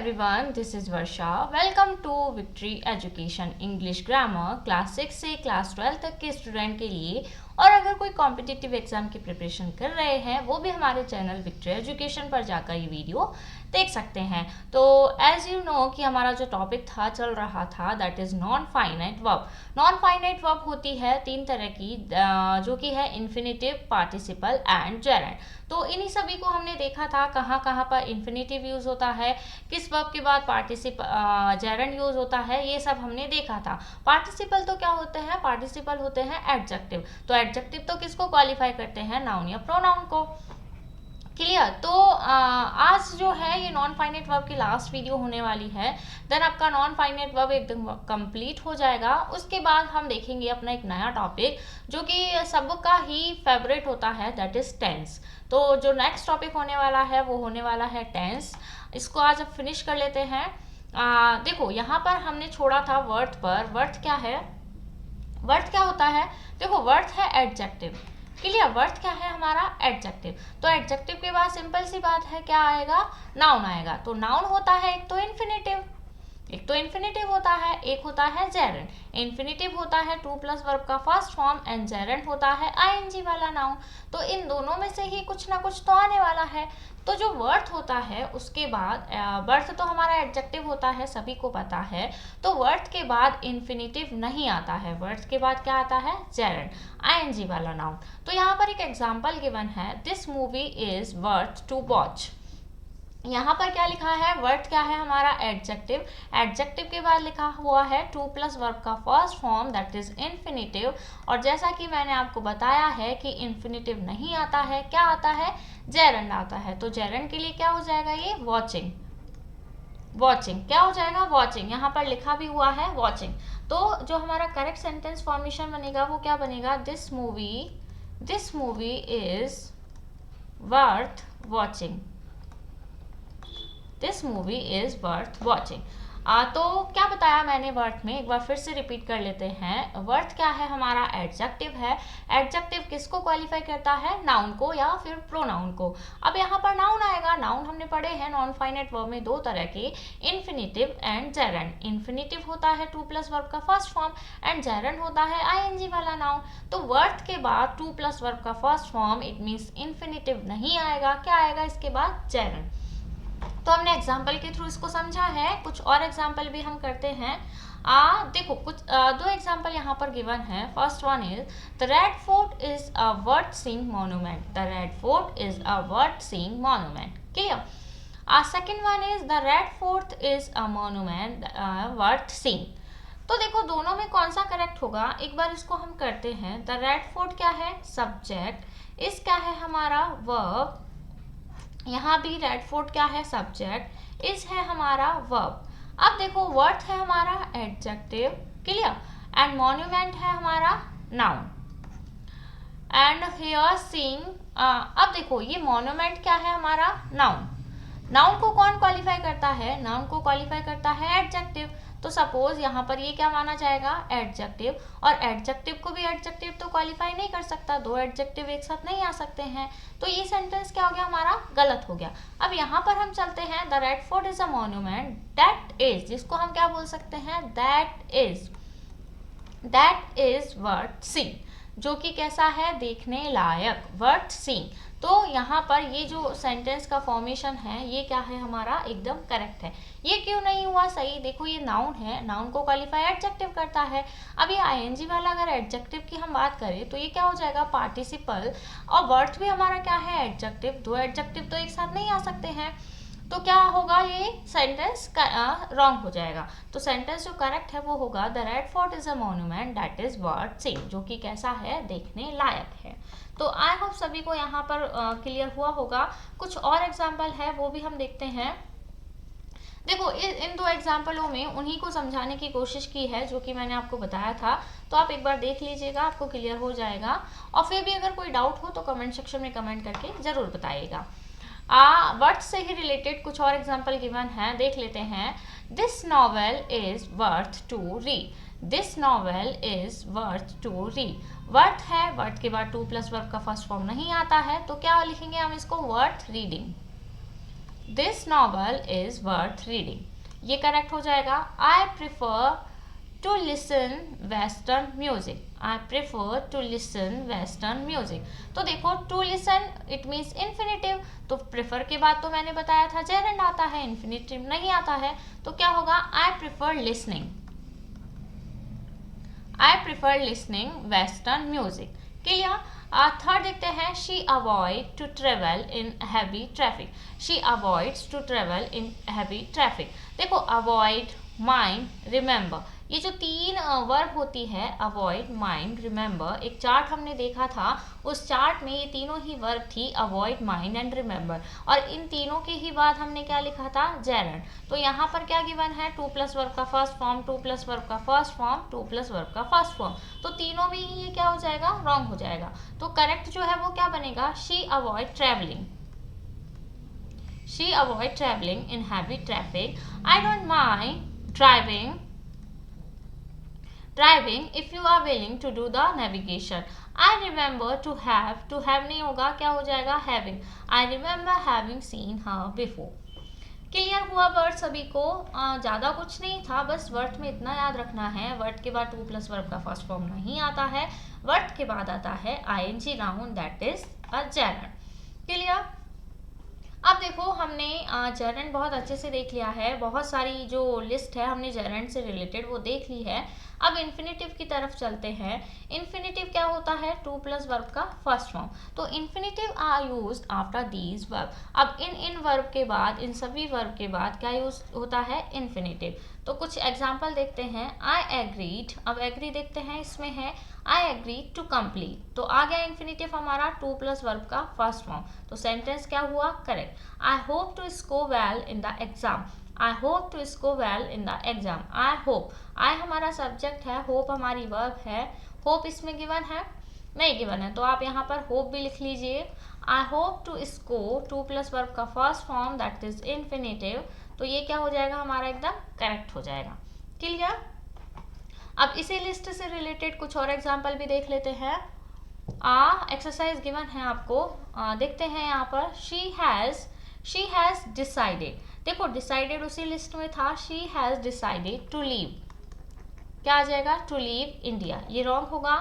everyone, this is Varsha. Welcome to Victory Education English Grammar class 6 से class 12 तक के student के लिए। और अगर कोई कॉम्पिटिटिव एग्जाम की प्रिपरेशन कर रहे हैं वो भी हमारे चैनल विक्ट्री एजुकेशन पर जाकर ये वीडियो देख सकते हैं। तो एज यू नो कि हमारा जो टॉपिक था चल रहा था that is non finite verb. Non finite verb होती है तीन तरह की, जो कि है इन्फिनिटिव, पार्टिसिपल एंड जेरेंड। तो इन्हीं सभी को हमने देखा था कहाँ कहाँ पर इन्फिनिटिव यूज होता है, किस वर्ब के बाद जेरेंड यूज होता है, ये सब हमने देखा था। पार्टिसिपल तो क्या होते हैं? पार्टिसिपल होते हैं एडजेक्टिव। तो एडजेक्टिव तो किसको क्वालिफाई करते हैं? नाउन या प्रोनाउन को। क्लियर? तो आज जो है ये नॉन फाइनाइट वर्ब की लास्ट वीडियो होने वाली है। देन आपका नॉन फाइनाइट वर्ब एकदम कंप्लीट हो जाएगा। उसके बाद हम देखेंगे अपना एक नया टॉपिक जो कि सबका ही फेवरेट होता है, दैट इज टेंस। तो जो नेक्स्ट टॉपिक होने वाला है वो होने वाला है टेंस। इसको आज अब फिनिश कर लेते हैं। देखो यहाँ पर हमने छोड़ा था वर्थ पर। वर्थ क्या है? वर्थ क्या होता है? देखो वर्थ है एडजेक्टिव। क्लियर? वर्थ क्या है हमारा? एडजेक्टिव। तो एडजेक्टिव के बाद सिंपल सी बात है, क्या आएगा? नाउन आएगा। तो नाउन होता है एक तो इन्फिनिटिव, होता है, एक होता है जेरेंड। इन्फिनिटिव होता है टू प्लस वर्ब का फर्स्ट फॉर्म एंड जेरेंड होता है आईएनजी वाला नाउन। तो इन दोनों में से ही कुछ ना कुछ तो आने वाला है। तो जो वर्थ होता है उसके बाद वर्थ तो हमारा एडजेक्टिव होता है, सभी को पता है। तो वर्थ के बाद इन्फिनिटिव नहीं आता है, वर्थ के बाद क्या आता है? जेरेंड, आईएनजी वाला नाउन। तो यहाँ पर एक एग्जाम्पल गिवन है, this movie is worth to watch. यहाँ पर क्या लिखा है? वर्थ क्या है हमारा? एडजेक्टिव। एडजेक्टिव के बाद लिखा हुआ है टू प्लस वर्ब का first form that is infinitive. और जैसा कि मैंने आपको बताया है कि इन्फिनिटिव नहीं आता है, क्या आता है? जेरेंड आता है। तो जेरेंड के लिए क्या हो जाएगा? ये वॉचिंग। वॉचिंग क्या हो जाएगा? वॉचिंग। यहाँ पर लिखा भी हुआ है वॉचिंग। तो जो हमारा करेक्ट सेंटेंस फॉर्मेशन बनेगा वो क्या बनेगा? This movie is worth watching. This movie is worth watching. तो क्या बताया मैंने वर्थ में? एक बार फिर से रिपीट कर लेते हैं। वर्थ क्या है हमारा? एडजेक्टिव है। एडजेक्टिव किसको क्वालिफाई करता है? नाउन को या फिर प्रोनाउन को। अब यहाँ पर नाउन आएगा। नाउन हमने पढ़े हैं नॉन फाइनाइट वर्ब में दो तरह के, इन्फिनिटिव एंड जेरेंड। इन्फिनिटिव होता है टू प्लस वर्ब का फर्स्ट फॉर्म एंड जेरेंड होता है आईएनजी वाला नाउन। तो वर्थ के बाद टू प्लस वर्ब का first form, it means infinitive नहीं आएगा। क्या आएगा इसके बाद? जेरेंड। तो हमने एग्जाम्पल के थ्रू इसको समझा है। कुछ और एग्जाम्पल भी हम करते हैं। देखो कुछ दो एग्जाम्पल यहाँ पर गिवन है। First one is the red fort is a worth seeing monument. The red fort is a worth seeing monument. Clear? Second one is the red fort is a monument worth seeing. तो देखो दोनों में कौन सा correct होगा, एक बार इसको हम करते हैं। द रेड फोर्ट क्या है? सब्जेक्ट। इस क्या है हमारा? वर्ब। यहाँ भी रेड फोर्ट क्या है? सब्जेक्ट। इस है हमारा वर्ब। अब देखो वर्थ है हमारा एडजेक्टिव। क्लियर? एंड मॉन्यूमेंट है हमारा नाउन। एंड हियर सीइंग, अब देखो ये मॉन्यूमेंट क्या है हमारा? नाउन। नाउन को कौन क्वालिफाई करता है? नाउन को क्वालिफाई करता है एडजेक्टिव। तो सपोज यहाँ पर ये क्या माना जाएगा? एडजेक्टिव। और एडजेक्टिव को भी एडजेक्टिव तो क्वालिफाई नहीं कर सकता, दो एडजेक्टिव एक साथ नहीं आ सकते हैं। तो ये सेंटेंस क्या हो गया हमारा? गलत हो गया। अब यहाँ पर हम चलते हैं, the red fort is a monument that is, जिसको हम क्या बोल सकते हैं? दैट इज वर्थ सीइंग, जो कि कैसा है? देखने लायक, वर्थ सीइंग। तो यहाँ पर ये जो सेंटेंस का फॉर्मेशन है ये क्या है हमारा? एकदम करेक्ट है। ये क्यों नहीं हुआ सही? देखो ये नाउन है, नाउन को क्वालिफाई एडजेक्टिव करता है। अब ये आईएनजी वाला अगर एडजेक्टिव की हम बात करें तो ये क्या हो जाएगा? पार्टिसिपल। और वर्थ भी हमारा क्या है? एडजेक्टिव। दो एडजेक्टिव तो एक साथ नहीं आ सकते हैं। तो क्या होगा? ये सेंटेंस रॉन्ग हो जाएगा। तो सेंटेंस जो करेक्ट है वो होगा the red fort is a monument that is worth seeing, जो कि कैसा है? देखने लायक है। तो आई होप सभी को यहाँ पर क्लियर हुआ होगा। कुछ और एग्जाम्पल है वो भी हम देखते हैं। देखो इन दो एग्जाम्पलों में उन्हीं को समझाने की कोशिश की है जो कि मैंने आपको बताया था। तो आप एक बार देख लीजिएगा, आपको क्लियर हो जाएगा। और फिर भी अगर कोई डाउट हो तो कमेंट सेक्शन में कमेंट करके जरूर बताइएगा। वर्थ से ही रिलेटेड कुछ और एग्जाम्पल गिवन है, देख लेते हैं। This novel is worth to read. This novel is worth to read. Worth है, वर्थ के बाद टू प्लस वर्ब का फर्स्ट फॉर्म नहीं आता है, तो क्या लिखेंगे हम इसको? Worth reading. This novel is worth reading, ये करेक्ट हो जाएगा। I prefer to listen western music, I prefer to listen western music. तो देखो to listen it means infinitive, तो प्रिफर के बाद तो मैंने बताया था जेरेंड आता है, इन्फिनेटिव नहीं आता है, तो क्या होगा I prefer listening, I prefer listening western music. Clear. Third देखते हैं, she avoid to travel in heavy traffic, she avoids to travel in heavy traffic. देखो अवॉइड, माइंड, रिमेंबर, ये जो तीन वर्ब होती है अवॉइड, माइंड, रिमेंबर, एक chart हमने देखा था, उस चार्ट में ये तीनों ही वर्ब थी अवॉइड, माइंड एंड रिमेंबर, और इन तीनों के ही बाद हमने क्या लिखा था जेरेंड। तो यहाँ पर क्या गिवन है, टू प्लस वर्ब का first form, to plus verb का first form, to plus verb का फर्स्ट फॉर्म, तो तीनों में ही ये क्या हो जाएगा, रॉन्ग हो जाएगा। तो करेक्ट जो है वो क्या बनेगा, she avoid travelling, she avoid travelling in heavy traffic. I don't mind driving if you are willing to do the navigation. I remember to have नहीं होगा, क्या हो जाएगा having, I remember having seen her before। Clear हुआ word सभी को? ज़्यादा कुछ नहीं था, बस वर्ड में इतना याद रखना है, वर्ड के बाद टू प्लस वर्ब का फर्स्ट फॉर्म नहीं आता है, वर्ड के बाद आता है ing noun that is a gerund. Clear. अब देखो हमने जेरेंड बहुत अच्छे से देख लिया है, बहुत सारी जो लिस्ट है हमने जेरेंड से रिलेटेड वो देख ली है। अब इन्फिनेटिव की तरफ चलते हैं। इन्फिनेटिव क्या होता है, टू प्लस वर्ब का फर्स्ट फॉर्म, तो infinitive are used after these verb. अब इन वर्ब के बाद, इन सभी वर्ब के बाद क्या यूज होता है, इन्फिनेटिव। तो कुछ एग्जाम्पल देखते हैं। आई एग्रीड, अब एग्री देखते हैं, इसमें है आई एग्री टू कंप्लीट, तो आ गया इन्फिनेटिव हमारा टू प्लस वर्ब का फर्स्ट फॉर्म, तो सेंटेंस क्या हुआ, correct. I hope to score well in the exam, I hope to score well in the exam. I hope, I हमारा subject है, hope हमारी वर्ब है, होप इसमें गिवन है नहीं गिवन है, तो आप यहाँ पर होप भी लिख लीजिए। I hope to score, to plus verb का first form that is infinitive, तो ये क्या हो जाएगा हमारा, एकदम करेक्ट हो जाएगा। क्लियर। अब इसी लिस्ट से रिलेटेड कुछ और एग्जाम्पल भी देख लेते हैं। एक्सरसाइज गिवन है आपको, देखते हैं यहाँ पर। शी हैज डिसाइडेड, देखो डिसाइडेड उसी लिस्ट में था, she has decided to leave, क्या आ जाएगा, टू लीव इंडिया, ये रॉन्ग होगा।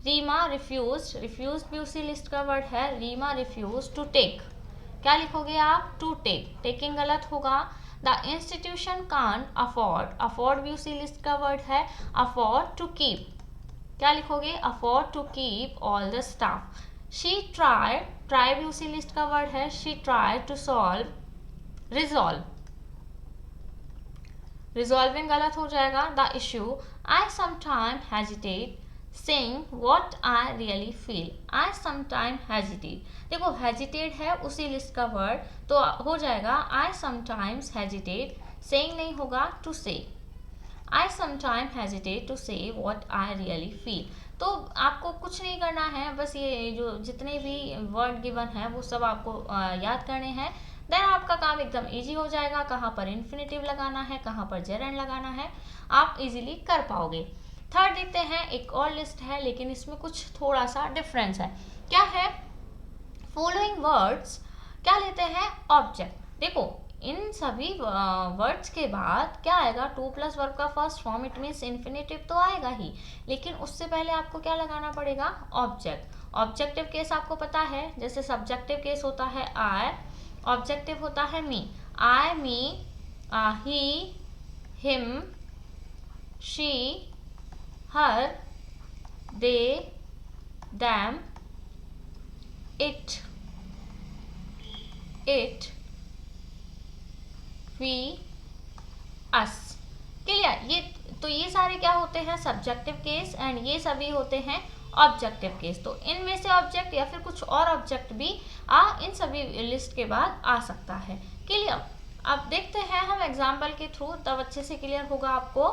रीमा रिफ्यूज, रिफ्यूज भी उसी लिस्ट का वर्ड है, रीमा रिफ्यूज टू टेक, क्या लिखोगे आप, टू टेक, टेकिंग गलत होगा। The institution can't afford, afford भी उसी लिस्ट का वर्ड है, अफोर्ड टू कीप, क्या लिखोगे, afford to keep all the staff. She tried, try भी उसी लिस्ट का वर्ड है, she tried to solve, resolve, resolving गलत हो जाएगा। The issue, I sometime hesitate saying what I really feel, I sometime hesitate, देखो हेजिटेट है उसी लिस्ट का वर्ड, तो हो जाएगा आई समटाइम्स हेजिटेट, सेइंग नहीं होगा, टू से, आई समटाइम हेजिटेट टू से व्हाट आई रियली फील। तो आपको कुछ नहीं करना है, बस ये जो जितने भी वर्ड गिवन है वो सब आपको याद करने हैं, देन आपका काम एकदम इजी हो जाएगा। कहाँ पर इन्फिनेटिव लगाना है, कहाँ पर जेरेंड लगाना है, आप इजीली कर पाओगे। थर्ड देखते हैं, एक और लिस्ट है लेकिन इसमें कुछ थोड़ा सा डिफरेंस है। क्या है, फॉलोइंग वर्ड्स क्या लेते हैं, ऑब्जेक्ट। देखो इन सभी वर्ड्स के बाद क्या आएगा, टू प्लस वर्ब का first form, it means infinitive तो आएगा ही, लेकिन उससे पहले आपको क्या लगाना पड़ेगा, ऑब्जेक्ट। ऑब्जेक्टिव केस आपको पता है, जैसे सब्जेक्टिव केस होता है आई, ऑब्जेक्टिव होता है me, I, me, he, him, she, her, they, them, it, we, us। Clear. ये सारे क्या होते हैं, सब्जेक्टिव केस, एंड ये सभी होते हैं ऑब्जेक्टिव केस। तो इनमें से ऑब्जेक्ट या फिर कुछ और ऑब्जेक्ट भी इन सभी लिस्ट के बाद आ सकता है। क्लियर। अब देखते हैं हम एग्जाम्पल के थ्रू, तब अच्छे से क्लियर होगा आपको।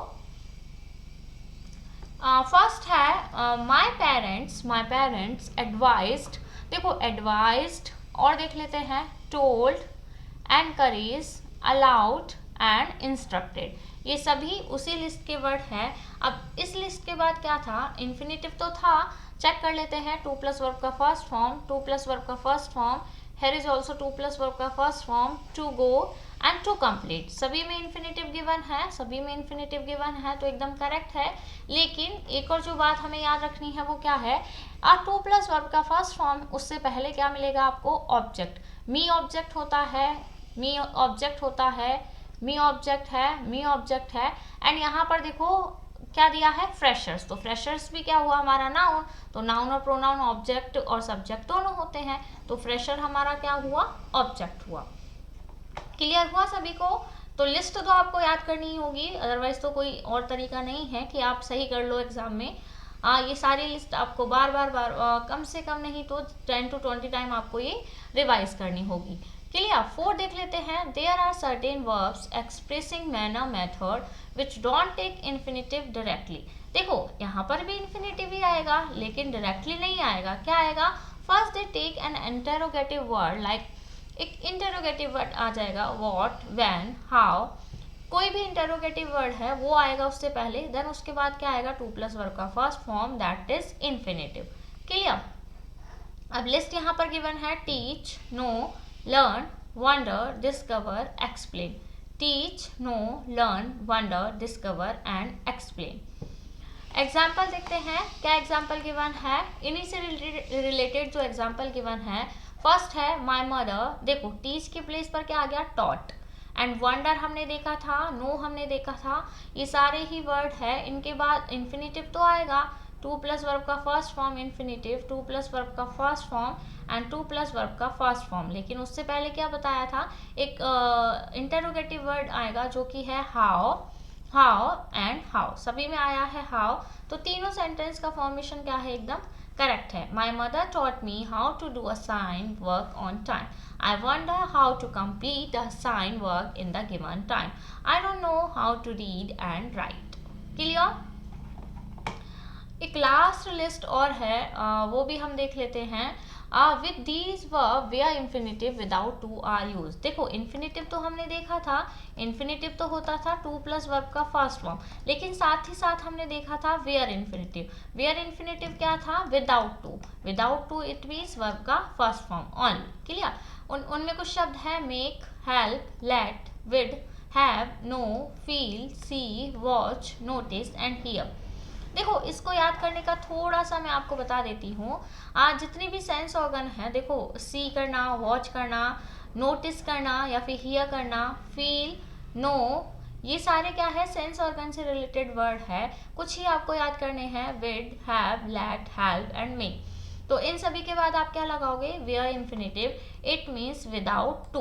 फर्स्ट है माई पेरेंट्स एडवाइज्ड, देखो एडवाइज्ड, और देख लेते हैं told, encourage, allowed and instructed, ये सभी उसी लिस्ट के वर्ड हैं। अब इस लिस्ट के बाद क्या था, इन्फिनेटिव तो था, चेक कर लेते हैं। टू प्लस वर्ब का first form, to plus verb का first form here is also to plus verb का first form to go and to complete, सभी में इन्फिनेटिव गिवन है, सभी में इन्फिनेटिव गिवन है तो एकदम करेक्ट है। लेकिन एक और जो बात हमें याद रखनी है वो क्या है, टू प्लस वर्ब का फर्स्ट फॉर्म उससे पहले क्या मिलेगा आपको, ऑब्जेक्ट। मी ऑब्जेक्ट होता है, मी ऑब्जेक्ट होता है, मी ऑब्जेक्ट है, मी ऑब्जेक्ट है। एंड यहाँ पर देखो क्या दिया है, फ्रेशर्स, तो फ्रेशर्स भी क्या हुआ हमारा नाउन, तो नाउन और प्रोनाउन ऑब्जेक्ट और सब्जेक्ट दोनों होते हैं, तो फ्रेशर हमारा क्या हुआ, ऑब्जेक्ट हुआ। क्लियर हुआ सभी को। तो लिस्ट तो आपको याद करनी ही होगी, अदरवाइज तो कोई और तरीका नहीं है कि आप सही कर लो एग्जाम में। ये सारी लिस्ट आपको बार बार कम से कम नहीं तो 10 to 20 टाइम आपको ये रिवाइज करनी होगी। क्लियर। 4 देख लेते हैं। There are certain verbs expressing manner method which don't take infinitive directly. देखो यहाँ पर भी इन्फिनेटिव ही आएगा लेकिन डायरेक्टली नहीं आएगा। क्या आएगा, first they take an interrogative word, like एक इंटरोगेटिव वर्ड आ जाएगा, व्हाट, व्हेन, हाउ, कोई भी इंटरोगेटिव वर्ड है वो आएगा उससे पहले, देन उसके बाद क्या आएगा, टू प्लस वर्ब का first form that is infinitive. Clear. अब लिस्ट यहाँ पर गिवन है, teach, know, learn, wonder, discover, explain. Teach, know, learn, wonder, discover and explain. Example देखते हैं, क्या एग्जाम्पल गिवन है, इन्हीं से रिलेटेड जो एग्जाम्पल गिवन है। फर्स्ट है माई मदर, देखो टीच के प्लेस पर क्या आ गया, टॉट। एंड वंडर हमने देखा था, नो हमने देखा था, ये सारे ही वर्ड है। इनके बाद इन्फिनेटिव तो आएगा, टू प्लस वर्ब का first form infinitive, to plus verb का first form and to plus verb का फर्स्ट फॉर्म। लेकिन उससे पहले क्या बताया था, एक इंटरोगेटिव वर्ड आएगा जो कि है हाउ, हाउ एंड हाउ, सभी में आया है हाउ। तो तीनों सेंटेंस का फॉर्मेशन क्या है, एकदम करेक्ट है। My mother taught me how to do assign work on time. I wonder how to complete the assign work in the given time. I don't know how to read and write. Clear. एक last list और है, वो भी हम देख लेते हैं। With these verb where infinitive without to are use. देखो इन्फिनेटिव तो हमने देखा था, इन्फिनेटिव तो होता था टू प्लस वर्ब का फर्स्ट फॉर्म, लेकिन साथ ही साथ हमने देखा था वेयर इन्फिनेटिव। वेयर इन्फिनेटिव क्या था, without to. Without to it means verb का फर्स्ट फॉर्म ओनली। क्लियर। उनमें कुछ शब्द है, make, help, let, bid, have, know, feel, see, watch, notice and hear. देखो इसको याद करने का थोड़ा सा मैं आपको बता देती हूँ। आज जितनी भी सेंस ऑर्गन है, देखो सी करना, वॉच करना, नोटिस करना या फिर हियर करना, फील, नो, ये सारे क्या है, सेंस ऑर्गन से रिलेटेड वर्ड है। कुछ ही आपको याद करने हैं, bid, have, let, help and make. तो इन सभी के बाद आप क्या लगाओगे, bare infinitive, it means without to,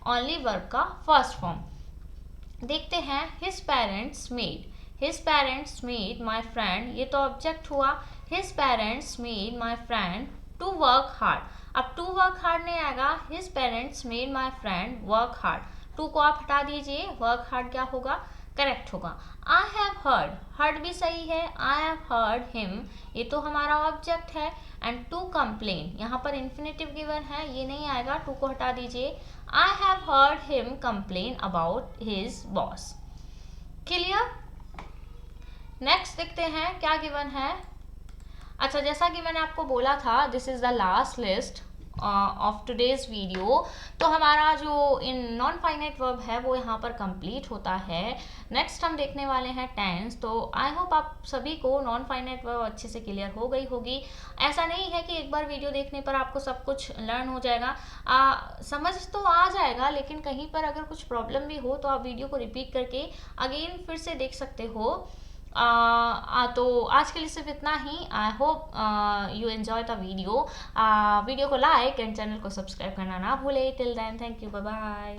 only verb का फर्स्ट फॉर्म। देखते हैं, his parents made, his parents made my friend, ये तो ऑब्जेक्ट हुआ। his parents made my friend to work hard। अब to work hard नहीं आएगा, his parents made my friend work hard। to को आप हटा दीजिए, work hard क्या होगा, करेक्ट होगा। I have heard, heard भी सही है। I have heard him, ये तो हमारा ऑब्जेक्ट है। and to complain, यहाँ पर इन्फिनेटिव गिवन है, ये नहीं आएगा, to को हटा दीजिए। I have heard him complain about his boss। Clear. Next देखते हैं क्या गिवन है। अच्छा, जैसा कि मैंने आपको बोला था, this is the last list of today's video. तो हमारा जो इन नॉन फाइनाइट वर्ब है वो यहाँ पर कंप्लीट होता है। नेक्स्ट हम देखने वाले हैं टेंस। तो आई होप आप सभी को नॉन फाइनाइट वर्ब अच्छे से क्लियर हो गई होगी। ऐसा नहीं है कि एक बार वीडियो देखने पर आपको सब कुछ लर्न हो जाएगा, समझ तो आ जाएगा, लेकिन कहीं पर अगर कुछ प्रॉब्लम भी हो तो आप वीडियो को रिपीट करके अगेन फिर से देख सकते हो। तो आज के लिए सिर्फ इतना ही। I hope you enjoy the video. Video को लाइक एंड चैनल को सब्सक्राइब करना ना भूले। Till then, thank you, bye bye.